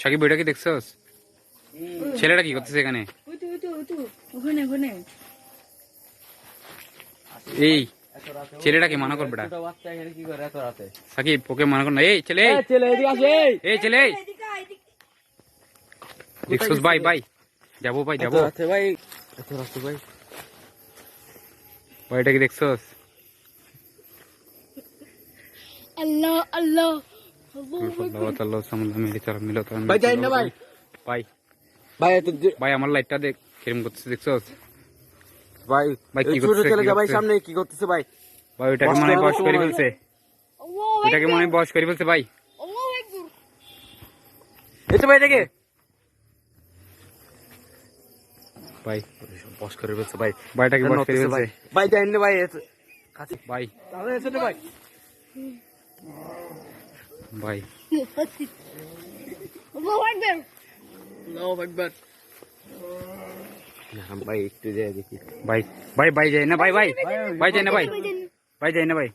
সাকিব বইটা কি দেখছস? ছেলেটা কি করতেছে এখানে? এই ছেলেটাকে মানা কর বেটা। সাকিব ওকে মানা কর না। এই ছেলে, এই ছেলে দেখছস? ভাই ভাই যাবো, ভাই যাবো ভাই। ভাইটা কি দেখছস? আল্লাহ আল্লাহ ভাই যাই না ভাই। ভাই ভাই ভাই আমার লাইটটা দেখ কিরম করতেছে, দেখছস? ভাই ভাই কি ছোট করতেছে? ছেলেটা ভাই সামনে কি করতেছে ভাই? ভাই ওইটাকে মনে হয় বয়স করে ফেলছে, ওইটাকে মনে হয় বয়স করে ফেলছে ভাই। এই তো ভাই এটাকে ভাই বস করে ফেলছে ভাই। ভাইটাকে বয়স করে ফেলছে ভাই যাই না ভাই কাছে ভাই। তাহলে এসে ভাই। ভাই ভাই একটু যাই দেখি। ভাই ভাই ভাই যাই না ভাই, ভাই ভাই যাই না ভাই, ভাই যাই না ভাই।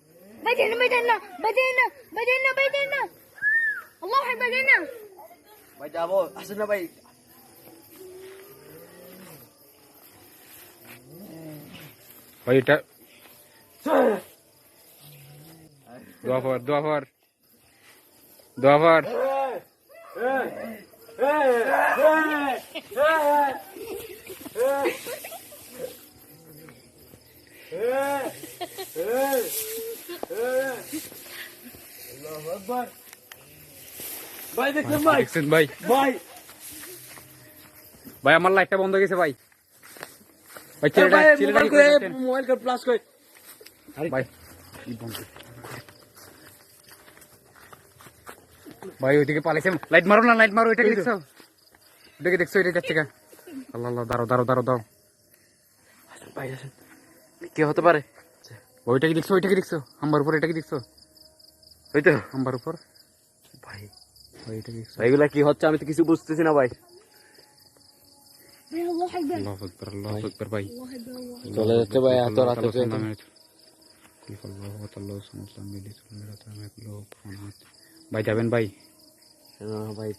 ভাই যাবো আসে না ভাই। ভাই এটা দোয়া ফর, দোয়া ফর, দোয়া ফর। ভাই দেখছেন ভাই? দেখছেন ভাই? ভাই ভাই আমার লাইটটা বন্ধ হয়ে গেছে ভাই। ভাই ছেলেটা ছেলেটা কি করতেছেন? মোবাইল করে প্লাস করে ভাই কি বন্ধ? ভাই ওইদিকে পালাইছে, লাইট মারো না, লাইট মারো। এটাকে দেখছো? এটাকে দেখছো? এটা যাচ্ছে কা? আল্লাহ আল্লাহ, দাঁড়াও দাঁড়াও দাঁড়াও দাঁড়াও। ভাই আসেন। কে হতে পারে? ওইটাকে দেখছো? ওইটাকে দেখছো? আম্বার উপর এটাকে দেখছো? ওই তো আম্বার উপর ভাই। ভাই এটাকে দেখছো? এগুলা কি হচ্ছে আমি তো কিছু বুঝতেছি না ভাই। আল্লাহু আকবার, আল্লাহু আকবার। ভাই চলে যাচ্ছে ভাই এত রাতে ভাই যাবেন ভাই? ভাই